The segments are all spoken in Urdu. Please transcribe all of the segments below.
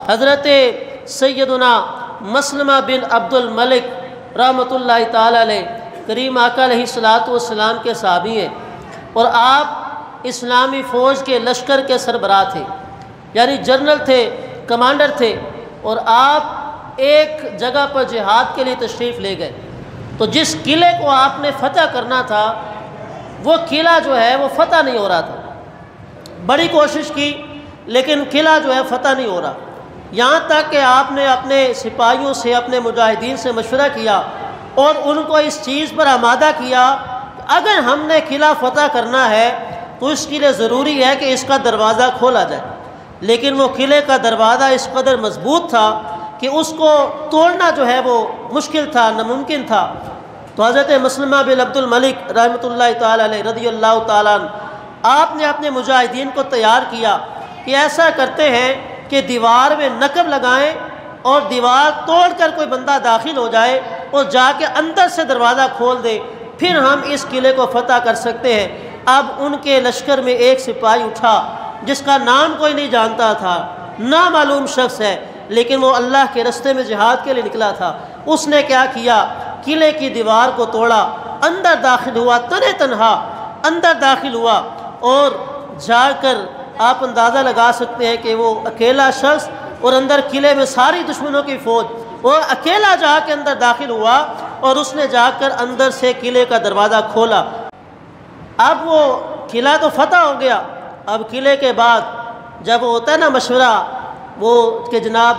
حضرت سیدنا مسلمہ بن عبد الملک رحمۃ اللہ تعالی علیہ کریم آقا علیہ الصلوۃ والسلام کے صحابی ہیں، اور آپ اسلامی فوج کے لشکر کے سربراہ تھے، یعنی جنرل تھے، کمانڈر تھے، اور آپ ایک جگہ پر جہاد کے لیے تشریف لے گئے۔ تو جس قلعے کو آپ نے فتح کرنا تھا وہ قلعہ جو ہے وہ فتح نہیں ہو رہا تھا، بڑی کوشش کی لیکن قلعہ جو ہے فتح نہیں ہو رہا، یہاں تک کہ آپ نے اپنے سپاہیوں سے، اپنے مجاہدین سے مشورہ کیا اور ان کو اس چیز پر آمادہ کیا کہ اگر ہم نے قلعہ فتح کرنا ہے تو اس کے لیے ضروری ہے کہ اس کا دروازہ کھولا جائے، لیکن وہ قلعے کا دروازہ اس قدر مضبوط تھا کہ اس کو توڑنا جو ہے وہ مشکل تھا، ناممکن تھا۔ تو حضرت مسلمہ بن عبد الملک رحمۃ اللہ تعالی علیہ رضی اللہ تعالیٰ عنہ آپ نے اپنے مجاہدین کو تیار کیا کہ ایسا کرتے ہیں کہ دیوار میں نقب لگائیں اور دیوار توڑ کر کوئی بندہ داخل ہو جائے اور جا کے اندر سے دروازہ کھول دے، پھر ہم اس قلعے کو فتح کر سکتے ہیں۔ اب ان کے لشکر میں ایک سپاہی اٹھا جس کا نام کوئی نہیں جانتا تھا، نامعلوم شخص ہے، لیکن وہ اللہ کے رستے میں جہاد کے لیے نکلا تھا۔ اس نے کیا کیا، قلعے کی دیوار کو توڑا، اندر داخل ہوا، تنہا اندر داخل ہوا، اور جا کر آپ اندازہ لگا سکتے ہیں کہ وہ اکیلا شخص اور اندر قلعے میں ساری دشمنوں کی فوج، وہ اکیلا جا کے اندر داخل ہوا اور اس نے جا کر اندر سے قلعے کا دروازہ کھولا۔ اب وہ قلعہ تو فتح ہو گیا، اب قلعے کے بعد جب ہوتا ہے نا مشورہ وہ کہ جناب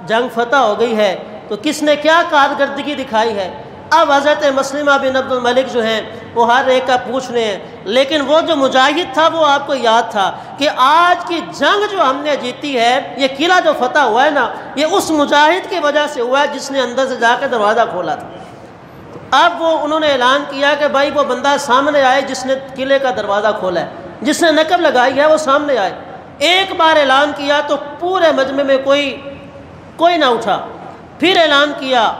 جنگ فتح ہو گئی ہے تو کس نے کیا کارکردگی دکھائی ہے، اب حضرت مسلمہ بن عبد الملک جو ہیں وہ ہر ایک کا پوچھ رہے ہیں، لیکن وہ جو مجاہد تھا وہ آپ کو یاد تھا کہ آج کی جنگ جو ہم نے جیتی ہے، یہ قلعہ جو فتح ہوا ہے نا، یہ اس مجاہد کی وجہ سے ہوا ہے جس نے اندر سے جا کے دروازہ کھولا تھا۔ اب وہ انہوں نے اعلان کیا کہ بھائی وہ بندہ سامنے آئے جس نے قلعے کا دروازہ کھولا ہے، جس نے نقب لگائی ہے وہ سامنے آئے۔ ایک بار اعلان کیا تو پورے مجمع میں کوئی نہ اٹھا، پھر اعلان کیا،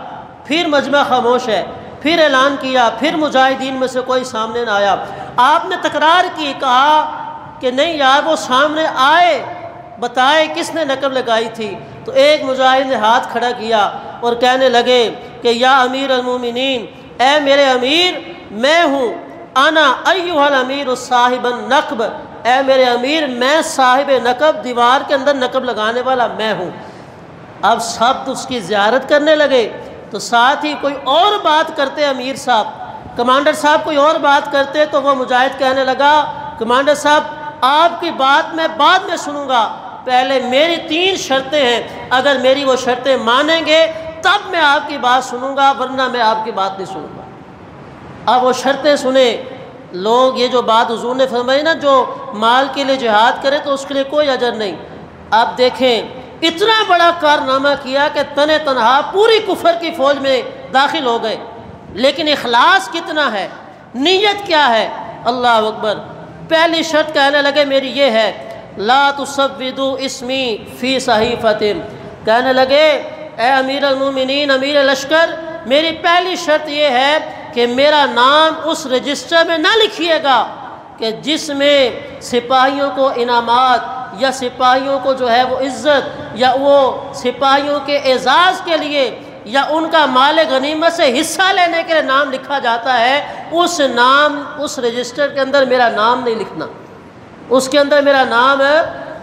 پھر مجمع خاموش ہے، پھر اعلان کیا، پھر مجاہدین میں سے کوئی سامنے نہ آیا۔ آپ نے تکرار کی، کہا کہ نہیں یار وہ سامنے آئے، بتائے کس نے نقب لگائی تھی۔ تو ایک مجاہد نے ہاتھ کھڑا کیا اور کہنے لگے کہ یا امیر المومنین، اے میرے امیر، میں ہوں، انا ایھا الامیر صاحب النقب، اے میرے امیر میں صاحب نقب، دیوار کے اندر نقب لگانے والا میں ہوں۔ اب سب اس کی زیارت کرنے لگے، تو ساتھ ہی کوئی اور بات کرتے، امیر صاحب، کمانڈر صاحب کوئی اور بات کرتے، تو وہ مجاہد کہنے لگا کمانڈر صاحب آپ کی بات میں بعد میں سنوں گا، پہلے میری 3 شرطیں ہیں، اگر میری وہ شرطیں مانیں گے تب میں آپ کی بات سنوں گا، ورنہ میں آپ کی بات نہیں سنوں گا۔ اب وہ شرطیں سنیں لوگ، یہ جو بات حضور نے فرمائی نا، جو مال کے لیے جہاد کرے تو اس کے لیے کوئی اجر نہیں۔ اب دیکھیں اتنا بڑا کارنامہ کیا کہ تنہا پوری کفر کی فوج میں داخل ہو گئے، لیکن اخلاص کتنا ہے، نیت کیا ہے، اللہ اکبر۔ پہلی شرط کہنے لگے میری یہ ہے، لا تسودوا اسمی فی صحیفۃ، کہنے لگے اے امیر المومنین، امیر لشکر، میری پہلی شرط یہ ہے کہ میرا نام اس رجسٹر میں نہ لکھیے گا کہ جس میں سپاہیوں کو انعامات یا سپاہیوں کو جو ہے وہ عزت یا وہ سپاہیوں کے اعزاز کے لیے یا ان کا مال غنیمت سے حصہ لینے کے لیے نام لکھا جاتا ہے، اس رجسٹر کے اندر میرا نام نہیں لکھنا، اس کے اندر میرا نام ہے،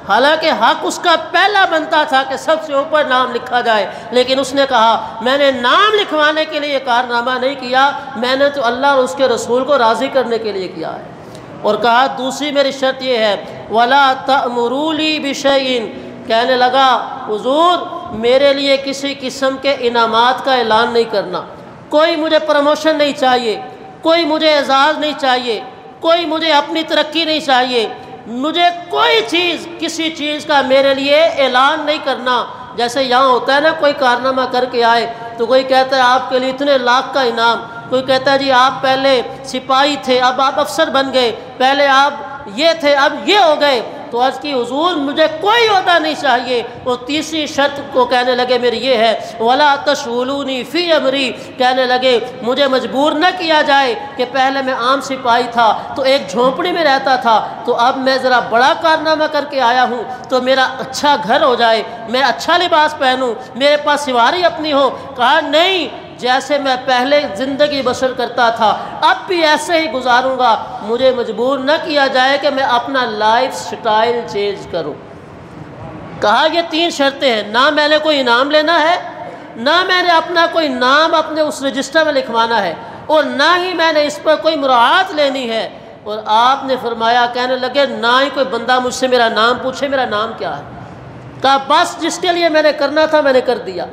حالانکہ حق اس کا پہلا بنتا تھا کہ سب سے اوپر نام لکھا جائے، لیکن اس نے کہا میں نے نام لکھوانے کے لیے یہ کارنامہ نہیں کیا، میں نے تو اللہ اور اس کے رسول کو راضی کرنے کے لیے کیا ہے۔ اور کہا دوسری میری شرط یہ ہے، وَلَا تَأْمُرُوا لِي بِشَيْءٍ، کہنے لگا حضور میرے لیے کسی قسم کے انعامات کا اعلان نہیں کرنا، کوئی مجھے پروموشن نہیں چاہیے، کوئی مجھے اعزاز نہیں چاہیے، کوئی مجھے اپنی ترقی نہیں چاہیے، مجھے کوئی چیز کسی چیز کا میرے لیے اعلان نہیں کرنا۔ جیسے یہاں ہوتا ہے نا، کوئی کارنامہ کر کے آئے تو کوئی کہتا ہے آپ کے لیے اتنے لاکھ کا انعام، کوئی کہتا ہے جی آپ پہلے سپاہی تھے اب آپ افسر بن گئے، پہلے آپ یہ تھے اب یہ ہو گئے، تو عرض کی حضور مجھے کوئی عہدہ نہیں چاہیے۔ وہ تیسری شرط کو کہنے لگے میری یہ ہے وَلَا تَشْغُلُونِي فِي أَمْرِي، کہنے لگے مجھے مجبور نہ کیا جائے کہ پہلے میں عام سپاہی تھا تو ایک جھونپڑی میں رہتا تھا، تو اب میں ذرا بڑا کارنامہ کر کے آیا ہوں تو میرا اچھا گھر ہو جائے، میں اچھا لباس پہنوں، میرے پاس سواری اپنی ہو۔ کہا نہیں، جیسے میں پہلے زندگی بسر کرتا تھا اب بھی ایسے ہی گزاروں گا، مجھے مجبور نہ کیا جائے کہ میں اپنا لائف سٹائل چینج کروں۔ کہا یہ 3 شرطیں ہیں، نہ میں نے کوئی انعام لینا ہے، نہ میں نے اپنا کوئی نام اپنے اس رجسٹر میں لکھوانا ہے، اور نہ ہی میں نے اس پر کوئی مراعات لینی ہے۔ اور آپ نے فرمایا، کہنے لگے نہ ہی کوئی بندہ مجھ سے میرا نام پوچھے میرا نام کیا ہے۔ کہا بس جس کے لیے میں نے کرنا تھا میں نے کر دیا،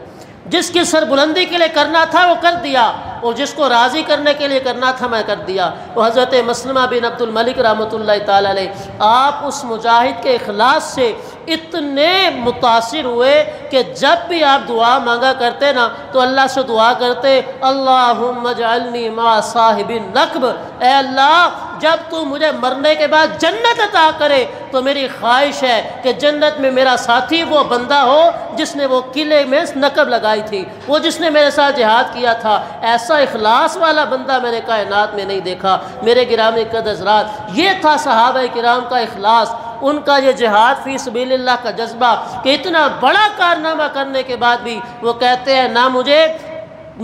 جس کی سربلندی کے لیے کرنا تھا وہ کر دیا، اور جس کو راضی کرنے کے لیے کرنا تھا میں کر دیا۔ وہ حضرت مسلمہ بن عبد الملک رحمۃ اللہ تعالی علیہ، آپ اس مجاہد کے اخلاص سے اتنے متاثر ہوئے کہ جب بھی آپ دعا مانگا کرتے نا تو اللہ سے دعا کرتے اللہم اجعلنی مع صاحب النقب، اے اللہ جب تو مجھے مرنے کے بعد جنت عطا کرے تو میری خواہش ہے کہ جنت میں میرا ساتھی وہ بندہ ہو جس نے وہ قلعے میں نقب لگائی تھی، وہ جس نے میرے ساتھ جہاد کیا تھا۔ ایسا اخلاص والا بندہ میں نے کائنات میں نہیں دیکھا۔ میرے گرامی قدر حضرات، یہ تھا صحابہ کرام کا اخلاص، ان کا یہ جہاد فی سبیل اللہ کا جذبہ کہ اتنا بڑا کارنامہ کرنے کے بعد بھی وہ کہتے ہیں نہ مجھے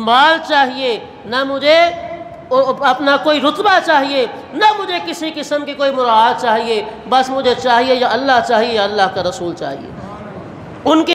مال چاہیے، نہ مجھے اپنا کوئی رتبہ چاہیے، نہ مجھے کسی قسم کی کوئی مراعات چاہیے، بس مجھے چاہیے یا اللہ چاہیے یا اللہ کا رسول چاہیے۔ ان کی